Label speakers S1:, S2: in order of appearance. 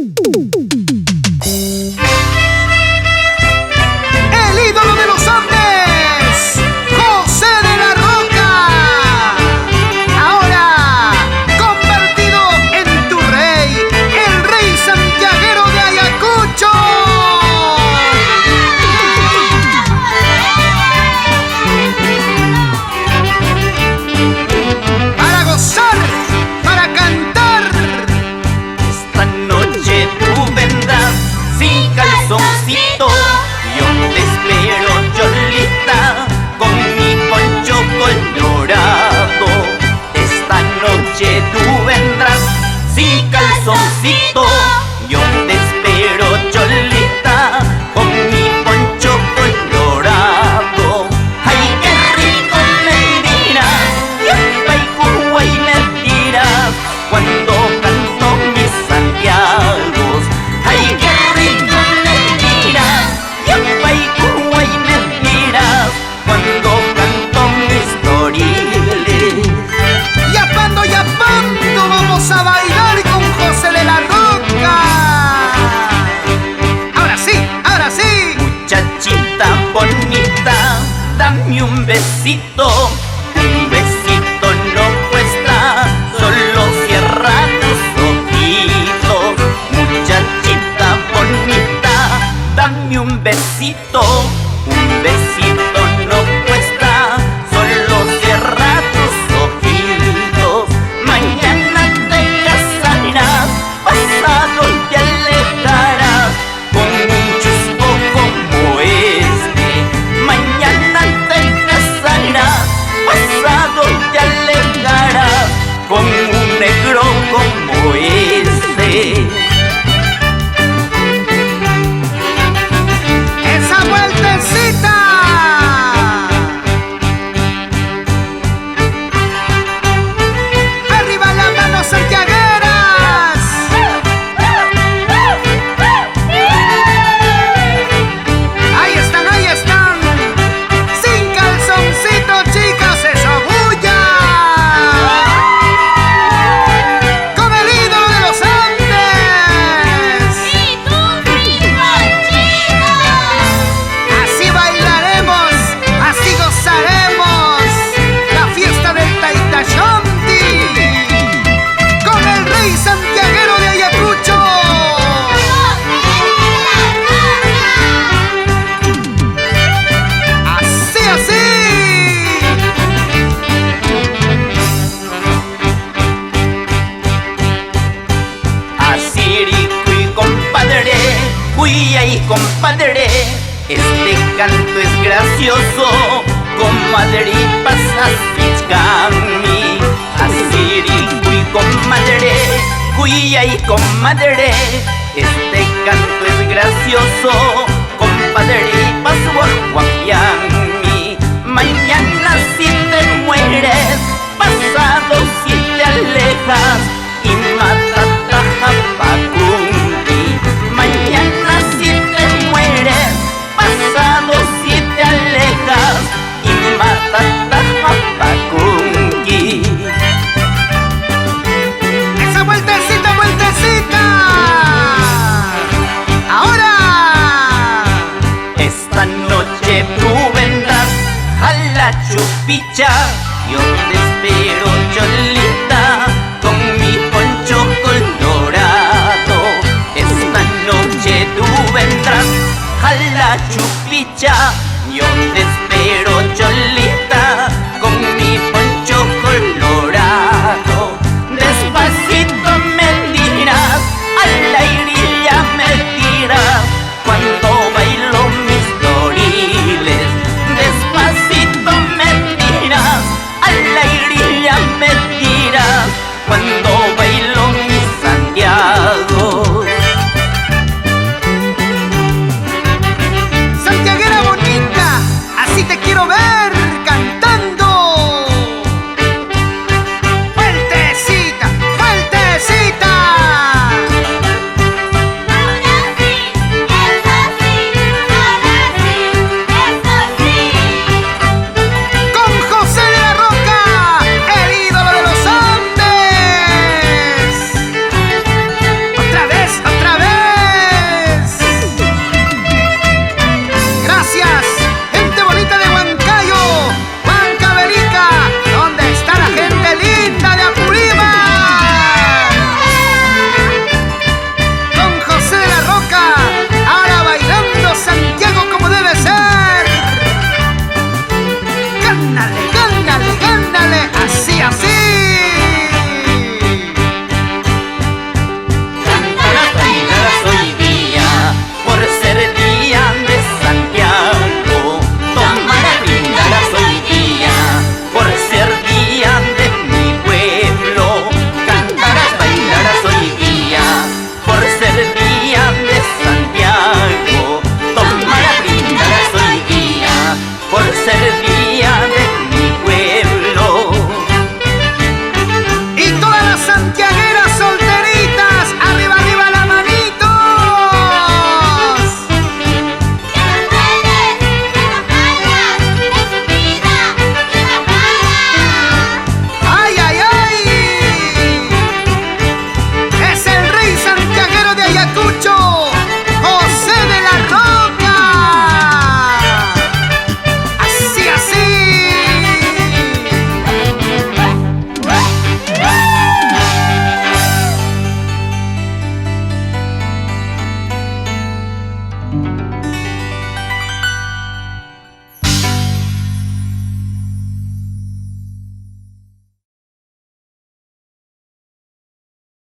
S1: El ídolo de los Andes, José de la Roca, ahora convertido en tu rey, el rey santiaguero de Ayacucho. Para gozar, para cantar.
S2: Esta noche tú vendrás sin calzoncito. Yo te espero, Cholita, con mi poncho colorado. Esta noche tú vendrás sin calzoncito. Yo te espero, Cholita, con mi poncho colorado. Ay, qué rico me dirás, yupay, cuhuay me dirás, cuando canto mis santiagos. Ay, qué rico me dirás, yupay, cuhuay me dirás, cuando canto mis toriles.
S1: Yapando, vamos a bailar con José de la Roca. Ahora sí, ahora sí.
S2: Muchachita bonita, dame un besito. Un besito no cuesta, solo cierra tus ojitos. Muchachita bonita, dame un besito. Un besito no cuesta, solo cierra tus ojitos. Mañana te casarás, pasado te alejarás con un chusco como este. Mañana te casarás, pasado te alejarás con un negro como este.
S1: Esa vueltecita. Arriba las manos santiagueras. Ahí están, ahí están. Sin calzoncito, chicas, esa bulla. Con el ídolo de los Andes.
S3: ¡Y tu ritmo, chicos!
S1: Así bailaremos, así gozaremos la fiesta del Taitachonti con el rey santiaguero de Ayacucho. Así, así.
S2: Asiricuy, compadre, cuya y compadre, este canto es gracioso, comadre, pasas pichcami. Asiricuy, comadre, cuya y comadre, este canto es gracioso, compadre, paso guapiami. Mañana si te mueres, pasado si te alejas, y matata japacungi. Mañana si te mueres, pasado si te alejas, y matata japacungi.
S1: Esa vueltecita, vueltecita. Ahora.
S2: Esta noche tú vendrás a la chupicha. Yo te espero, Cholita, con mi poncho colorado. Esta noche tú vendrás a la chupicha. Yo te espero, Cholita, con mi poncho colorado. Despacito me dirás, al aire ya me dirás, cuando bailo mis toriles. Despacito me dirás, al aire ya me dirás, cuando bailo mis Santiago.
S1: Santiaguera bonita, así te quiero ver.